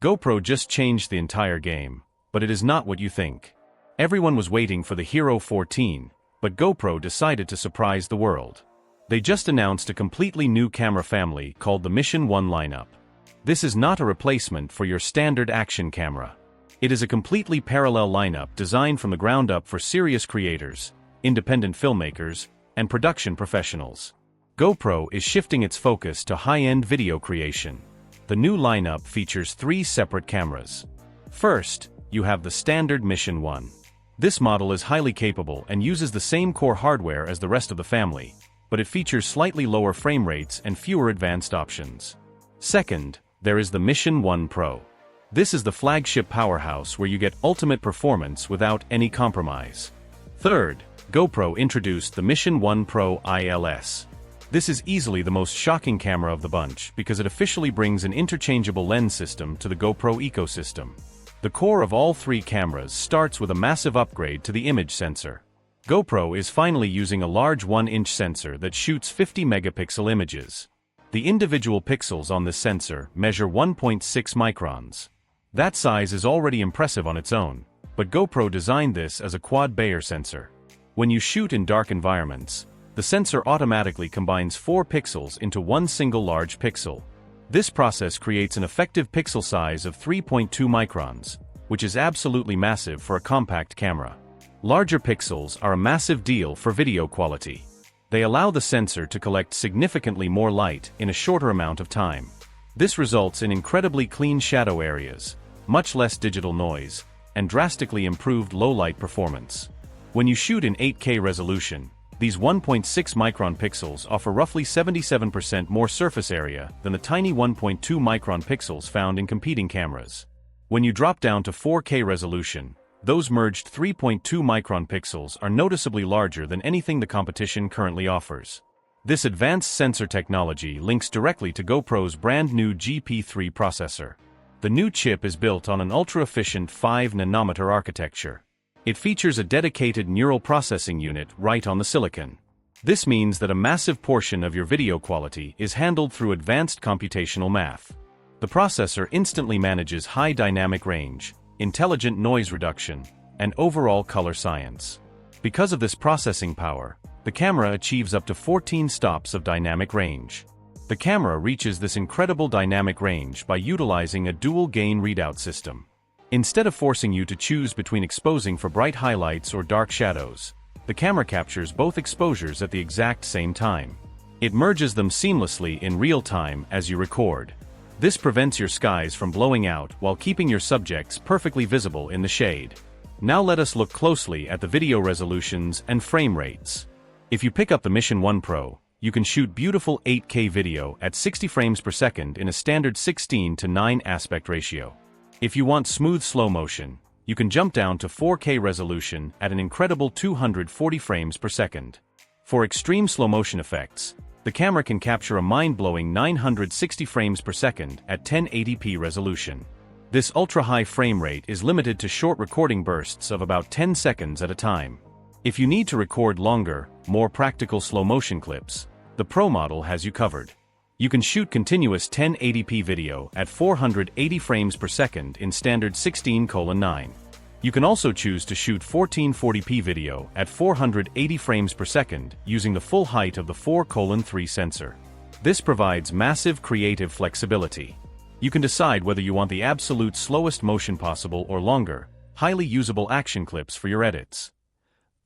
GoPro just changed the entire game, but it is not what you think. Everyone was waiting for the Hero 14, but GoPro decided to surprise the world. They just announced a completely new camera family called the Mission 1 lineup. This is not a replacement for your standard action camera. It is a completely parallel lineup designed from the ground up for serious creators, independent filmmakers, and production professionals. GoPro is shifting its focus to high-end video creation. The new lineup features 3 separate cameras. First, you have the standard Mission 1. This model is highly capable and uses the same core hardware as the rest of the family, but it features slightly lower frame rates and fewer advanced options. Second, there is the Mission 1 Pro. This is the flagship powerhouse where you get ultimate performance without any compromise. Third, GoPro introduced the Mission 1 Pro ILS. This is easily the most shocking camera of the bunch because it officially brings an interchangeable lens system to the GoPro ecosystem. The core of all 3 cameras starts with a massive upgrade to the image sensor. GoPro is finally using a large 1-inch sensor that shoots 50-megapixel images. The individual pixels on this sensor measure 1.6 microns. That size is already impressive on its own, but GoPro designed this as a quad-Bayer sensor. When you shoot in dark environments, the sensor automatically combines 4 pixels into one single large pixel. This process creates an effective pixel size of 3.2 microns, which is absolutely massive for a compact camera. Larger pixels are a massive deal for video quality. They allow the sensor to collect significantly more light in a shorter amount of time. This results in incredibly clean shadow areas, much less digital noise, and drastically improved low-light performance. When you shoot in 8K resolution, these 1.6 micron pixels offer roughly 77% more surface area than the tiny 1.2 micron pixels found in competing cameras. When you drop down to 4K resolution, those merged 3.2 micron pixels are noticeably larger than anything the competition currently offers. This advanced sensor technology links directly to GoPro's brand new GP3 processor. The new chip is built on an ultra-efficient 5-nanometer architecture. It features a dedicated neural processing unit right on the silicon. This means that a massive portion of your video quality is handled through advanced computational math. The processor instantly manages high dynamic range, intelligent noise reduction, and overall color science. Because of this processing power, the camera achieves up to 14 stops of dynamic range. The camera reaches this incredible dynamic range by utilizing a dual-gain readout system. Instead of forcing you to choose between exposing for bright highlights or dark shadows, the camera captures both exposures at the exact same time. It merges them seamlessly in real time as you record. This prevents your skies from blowing out while keeping your subjects perfectly visible in the shade. Now let us look closely at the video resolutions and frame rates. If you pick up the Mission 1 Pro, you can shoot beautiful 8K video at 60 frames per second in a standard 16:9 aspect ratio. If you want smooth slow motion, you can jump down to 4K resolution at an incredible 240 frames per second. For extreme slow motion effects, the camera can capture a mind-blowing 960 frames per second at 1080p resolution. This ultra-high frame rate is limited to short recording bursts of about 10 seconds at a time. If you need to record longer, more practical slow motion clips, the Pro model has you covered. You can shoot continuous 1080p video at 480 frames per second in standard 16:9. You can also choose to shoot 1440p video at 480 frames per second using the full height of the 4:3 sensor. This provides massive creative flexibility. You can decide whether you want the absolute slowest motion possible or longer, highly usable action clips for your edits.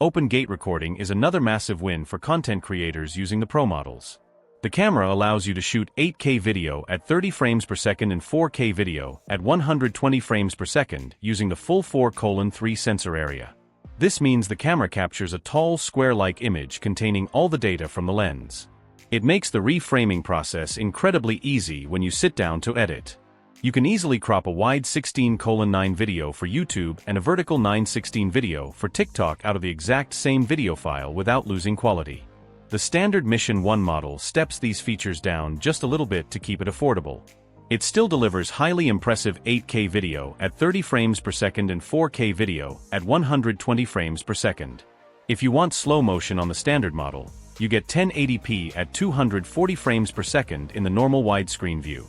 Open gate recording is another massive win for content creators using the Pro models. The camera allows you to shoot 8K video at 30 frames per second and 4K video at 120 frames per second using the full 4:3 sensor area. This means the camera captures a tall, square-like image containing all the data from the lens. It makes the reframing process incredibly easy when you sit down to edit. You can easily crop a wide 16:9 video for YouTube and a vertical 9:16 video for TikTok out of the exact same video file without losing quality. The standard Mission 1 model steps these features down just a little bit to keep it affordable. It still delivers highly impressive 8K video at 30 frames per second and 4K video at 120 frames per second. If you want slow motion on the standard model, you get 1080p at 240 frames per second in the normal widescreen view.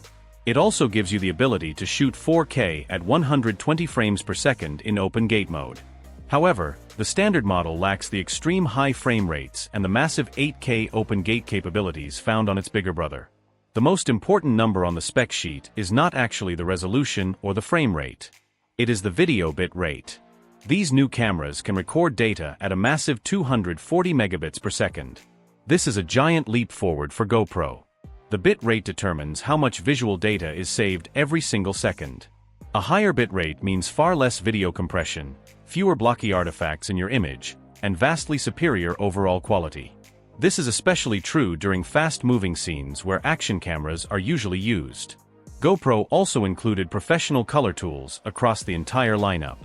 It also gives you the ability to shoot 4K at 120 frames per second in open gate mode. However, the standard model lacks the extreme high frame rates and the massive 8K open gate capabilities found on its bigger brother. The most important number on the spec sheet is not actually the resolution or the frame rate. It is the video bit rate. These new cameras can record data at a massive 240 megabits per second. This is a giant leap forward for GoPro. The bit rate determines how much visual data is saved every single second. A higher bit rate means far less video compression, fewer blocky artifacts in your image, and vastly superior overall quality. This is especially true during fast-moving scenes where action cameras are usually used. GoPro also included professional color tools across the entire lineup.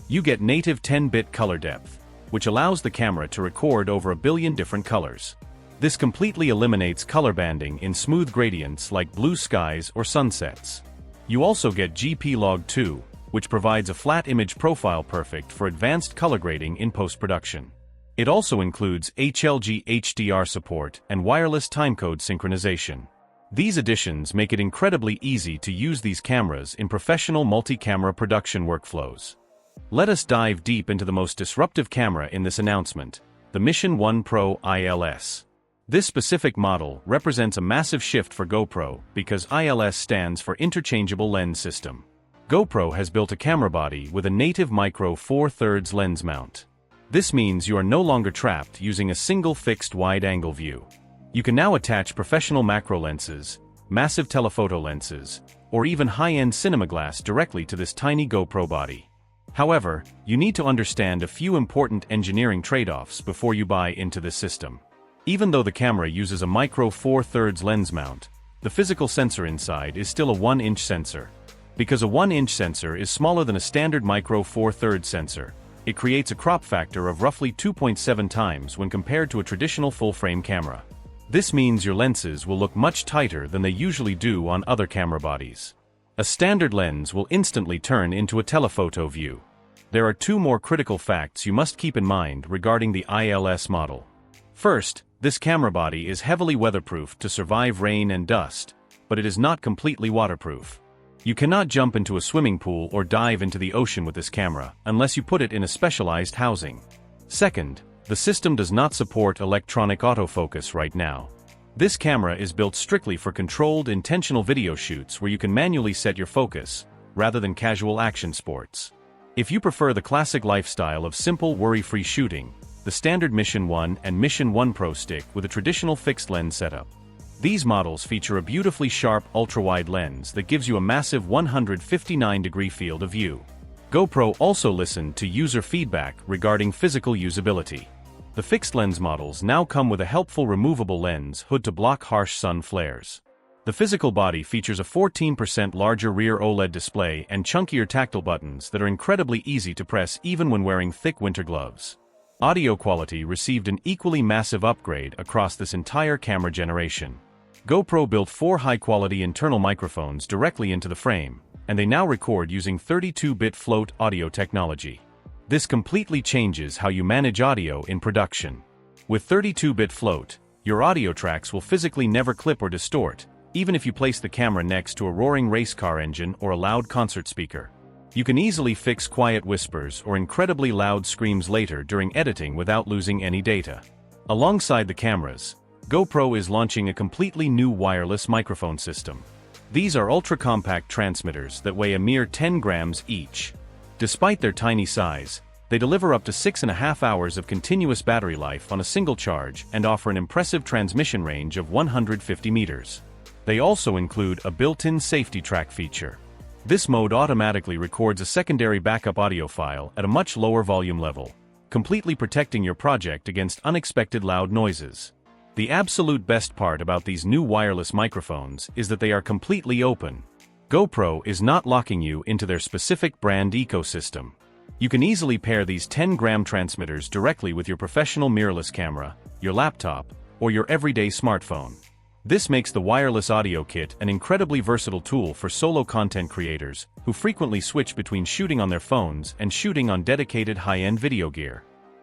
You get native 10-bit color depth, which allows the camera to record over 1 billion different colors. This completely eliminates color banding in smooth gradients like blue skies or sunsets. You also get GP Log 2, which provides a flat image profile perfect for advanced color grading in post-production. It also includes HLG HDR support and wireless timecode synchronization. These additions make it incredibly easy to use these cameras in professional multi-camera production workflows. Let us dive deep into the most disruptive camera in this announcement, the Mission 1 Pro ILS. This specific model represents a massive shift for GoPro because ILS stands for Interchangeable Lens System. GoPro has built a camera body with a native micro 4/3 lens mount. This means you are no longer trapped using a single fixed wide-angle view. You can now attach professional macro lenses, massive telephoto lenses, or even high-end cinema glass directly to this tiny GoPro body. However, you need to understand a few important engineering trade-offs before you buy into this system. Even though the camera uses a micro 4/3 lens mount, the physical sensor inside is still a 1-inch sensor. Because a 1-inch sensor is smaller than a standard micro 4/3 sensor, it creates a crop factor of roughly 2.7 times when compared to a traditional full-frame camera. This means your lenses will look much tighter than they usually do on other camera bodies. A standard lens will instantly turn into a telephoto view. There are 2 more critical facts you must keep in mind regarding the ILS model. First, this camera body is heavily weatherproof to survive rain and dust, but it is not completely waterproof. You cannot jump into a swimming pool or dive into the ocean with this camera unless you put it in a specialized housing. Second, the system does not support electronic autofocus right now. This camera is built strictly for controlled, intentional video shoots where you can manually set your focus, rather than casual action sports. If you prefer the classic lifestyle of simple, worry-free shooting, the standard Mission 1 and Mission 1 Pro stick with a traditional fixed lens setup. These models feature a beautifully sharp ultra-wide lens that gives you a massive 159-degree field of view. GoPro also listened to user feedback regarding physical usability. The fixed lens models now come with a helpful removable lens hood to block harsh sun flares. The physical body features a 14% larger rear OLED display and chunkier tactile buttons that are incredibly easy to press even when wearing thick winter gloves. Audio quality received an equally massive upgrade across this entire camera generation. GoPro built 4 high-quality internal microphones directly into the frame, and they now record using 32-bit float audio technology. This completely changes how you manage audio in production. With 32-bit float, your audio tracks will physically never clip or distort, even if you place the camera next to a roaring race car engine or a loud concert speaker. You can easily fix quiet whispers or incredibly loud screams later during editing without losing any data. Alongside the cameras, GoPro is launching a completely new wireless microphone system. These are ultra-compact transmitters that weigh a mere 10 grams each. Despite their tiny size, they deliver up to 6.5 hours of continuous battery life on a single charge and offer an impressive transmission range of 150 meters. They also include a built-in safety track feature. This mode automatically records a secondary backup audio file at a much lower volume level, completely protecting your project against unexpected loud noises. The absolute best part about these new wireless microphones is that they are completely open. GoPro is not locking you into their specific brand ecosystem. You can easily pair these 10-gram transmitters directly with your professional mirrorless camera, your laptop, or your everyday smartphone. This makes the wireless audio kit an incredibly versatile tool for solo content creators who frequently switch between shooting on their phones and shooting on dedicated high-end video gear.